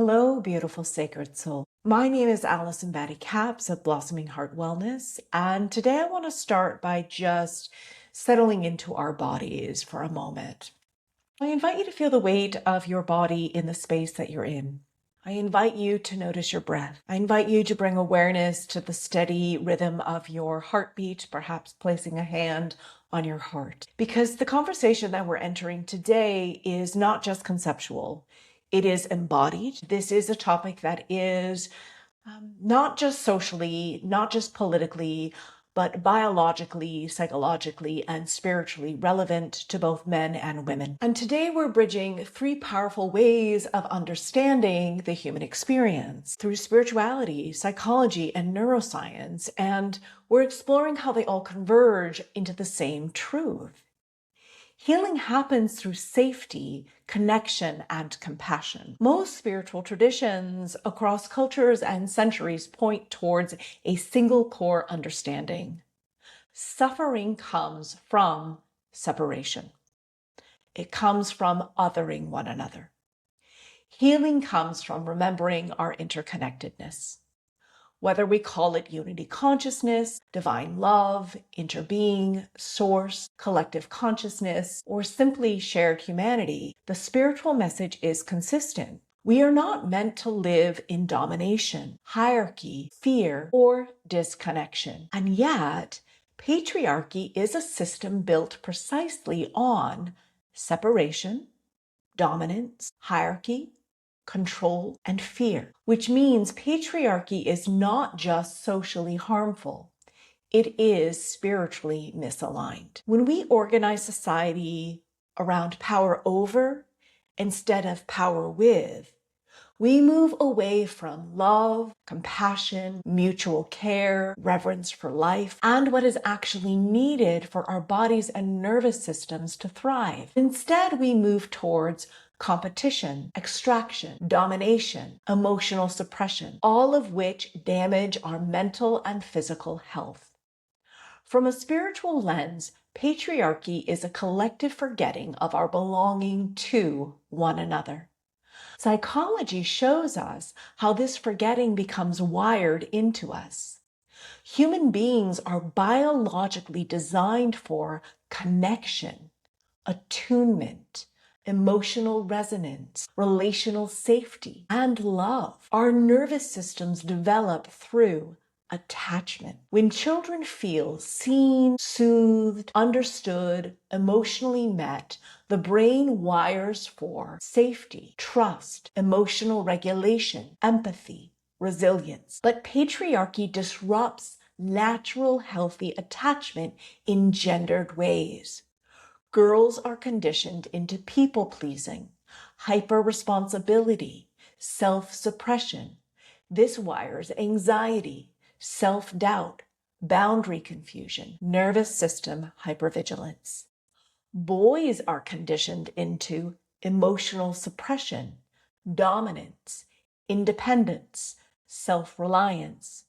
Hello, beautiful sacred soul. My name is Alison Batty Capps of Blossoming Heart Wellness, and today I want to start by just settling into our bodies for a moment. I invite you to feel the weight of your body in the space that you're in. I invite you to notice your breath. I invite you to bring awareness to the steady rhythm of your heartbeat, perhaps placing a hand on your heart. Because the conversation that we're entering today is not just conceptual. It is embodied. This is a topic that is not just socially, not just politically, but biologically, psychologically, and spiritually relevant to both men and women. And today we're bridging three powerful ways of understanding the human experience through spirituality, psychology, and neuroscience. And we're exploring how they all converge into the same truth. Healing happens through safety, connection, and compassion. Most spiritual traditions across cultures and centuries point towards a single core understanding. Suffering comes from separation. It comes from othering one another. Healing comes from remembering our interconnectedness. Whether we call it unity consciousness, divine love, interbeing, source, collective consciousness, or simply shared humanity, the spiritual message is consistent. We are not meant to live in domination, hierarchy, fear, or disconnection. And yet, patriarchy is a system built precisely on separation, dominance, hierarchy, control, and fear, which means patriarchy is not just socially harmful. It is spiritually misaligned. When we organize society around power over instead of power with, we move away from love, compassion, mutual care, reverence for life, and what is actually needed for our bodies and nervous systems to thrive. Instead, we move towards competition, extraction, domination, emotional suppression, all of which damage our mental and physical health. From a spiritual lens, patriarchy is a collective forgetting of our belonging to one another. Psychology shows us how this forgetting becomes wired into us. Human beings are biologically designed for connection, attunement, emotional resonance, relational safety, and love. Our nervous systems develop through attachment. When children feel seen, soothed, understood, emotionally met, the brain wires for safety, trust, emotional regulation, empathy, resilience. But patriarchy disrupts natural, healthy attachment in gendered ways. Girls are conditioned into people-pleasing, hyper-responsibility, self-suppression. This wires anxiety, self-doubt, boundary confusion, nervous system hypervigilance. Boys are conditioned into emotional suppression, dominance, independence, self-reliance.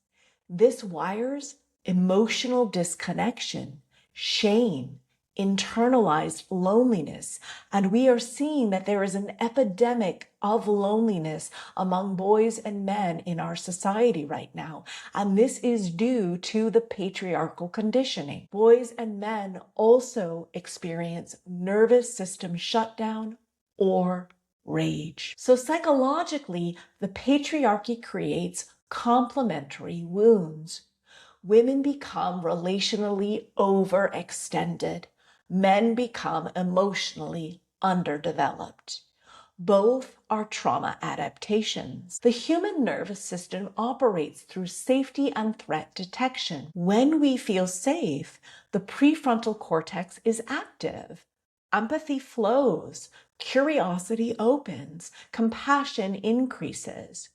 This wires emotional disconnection, shame, internalized loneliness, and we are seeing that there is an epidemic of loneliness among boys and men in our society right now, and this is due to the patriarchal conditioning. Boys and men also experience nervous system shutdown or rage. So psychologically, the patriarchy creates complementary wounds. Women become relationally overextended. Men become emotionally underdeveloped. Both are trauma adaptations. The human nervous system operates through safety and threat detection. When we feel safe, the prefrontal cortex is active. Empathy flows, curiosity opens, compassion increases.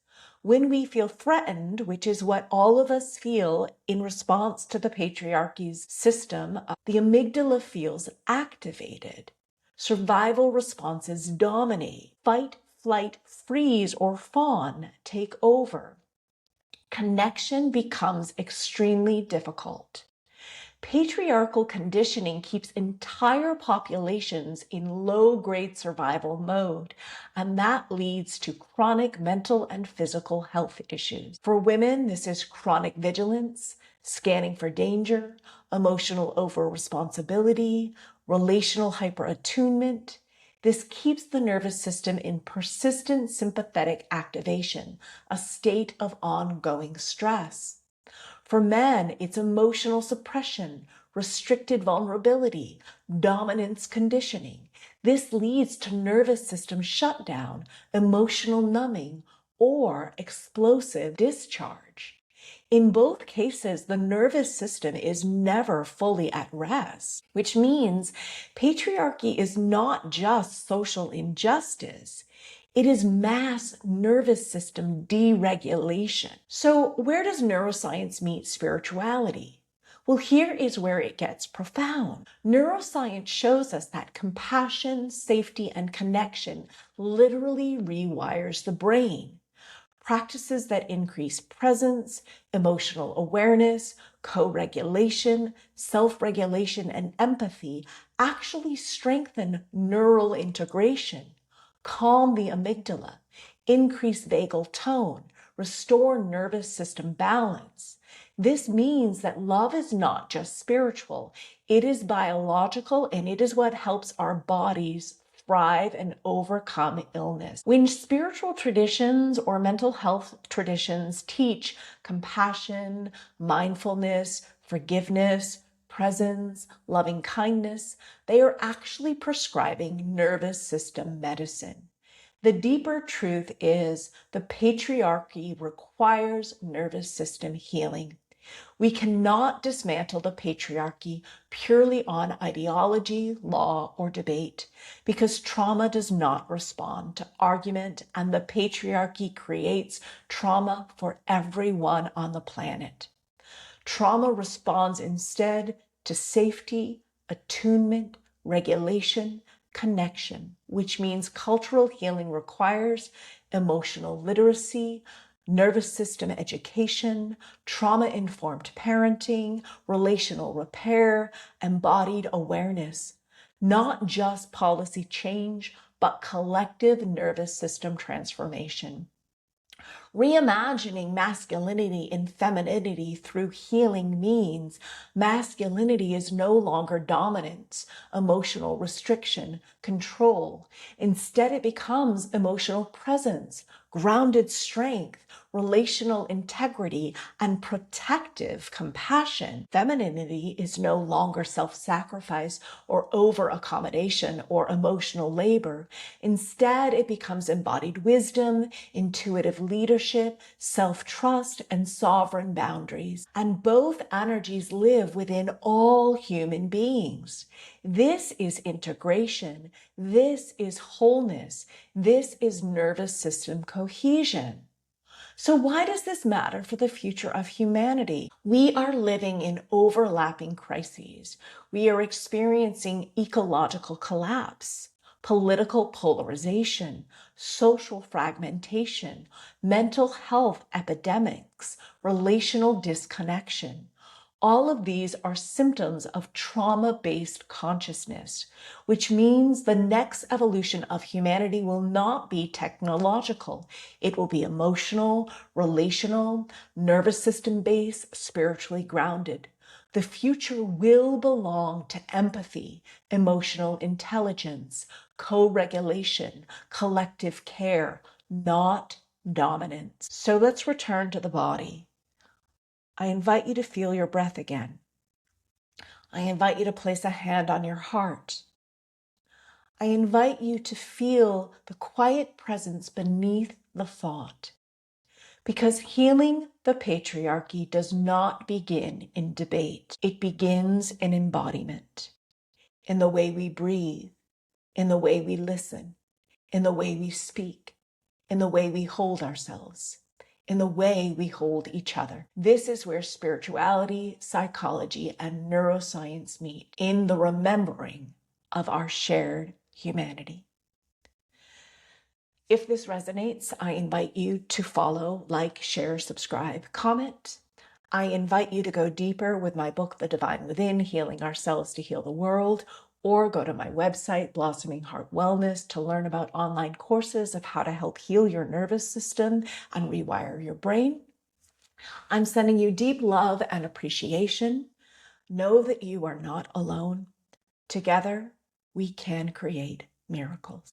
When we feel threatened, which is what all of us feel in response to the patriarchy's system, the amygdala feels activated. Survival responses dominate. Fight, flight, freeze, or fawn take over. Connection becomes extremely difficult. Patriarchal conditioning keeps entire populations in low-grade survival mode, and that leads to chronic mental and physical health issues. For women, this is chronic vigilance, scanning for danger, emotional over-responsibility, relational hyperattunement. This keeps the nervous system in persistent sympathetic activation, a state of ongoing stress. For men, it's emotional suppression, restricted vulnerability, dominance conditioning. This leads to nervous system shutdown, emotional numbing, or explosive discharge. In both cases, the nervous system is never fully at rest, which means patriarchy is not just social injustice. It is mass nervous system deregulation. So where does neuroscience meet spirituality? Well, here is where it gets profound. Neuroscience shows us that compassion, safety, and connection literally rewires the brain. Practices that increase presence, emotional awareness, co-regulation, self-regulation, and empathy actually strengthen neural integration, calm the amygdala, increase vagal tone, restore nervous system balance. This means that love is not just spiritual, it is biological, and it is what helps our bodies thrive and overcome illness. When spiritual traditions or mental health traditions teach compassion, mindfulness, forgiveness, presence, loving kindness, they are actually prescribing nervous system medicine. The deeper truth is the patriarchy requires nervous system healing. We cannot dismantle the patriarchy purely on ideology, law, or debate, because trauma does not respond to argument, and the patriarchy creates trauma for everyone on the planet. Trauma responds instead to safety, attunement, regulation, connection, which means cultural healing requires emotional literacy, nervous system education, trauma-informed parenting, relational repair, embodied awareness. Not just policy change, but collective nervous system transformation. Reimagining masculinity and femininity through healing means masculinity is no longer dominance, emotional restriction, control. Instead, it becomes emotional presence, grounded strength, relational integrity, and protective compassion. Femininity is no longer self-sacrifice or over-accommodation or emotional labor. Instead, it becomes embodied wisdom, intuitive leadership, self-trust, and sovereign boundaries. And both energies live within all human beings. This is integration. This is wholeness. This is nervous system cohesion. So why does this matter for the future of humanity? We are living in overlapping crises. We are experiencing ecological collapse, political polarization, social fragmentation, mental health epidemics, relational disconnection. All of these are symptoms of trauma-based consciousness, which means the next evolution of humanity will not be technological. It will be emotional, relational, nervous system-based, spiritually grounded. The future will belong to empathy, emotional intelligence, co-regulation, collective care, not dominance. So let's return to the body. I invite you to feel your breath again. I invite you to place a hand on your heart. I invite you to feel the quiet presence beneath the thought. Because healing the patriarchy does not begin in debate. It begins in embodiment, in the way we breathe, in the way we listen, in the way we speak, in the way we hold ourselves, in the way we hold each other. This is where spirituality, psychology, and neuroscience meet, in the remembering of our shared humanity. If this resonates, I invite you to follow, like, share, subscribe, comment. I invite you to go deeper with my book, The Divine Within, Healing Ourselves to Heal the World, or go to my website, Blossoming Heart Wellness, to learn about online courses of how to help heal your nervous system and rewire your brain. I'm sending you deep love and appreciation. Know that you are not alone. Together, we can create miracles.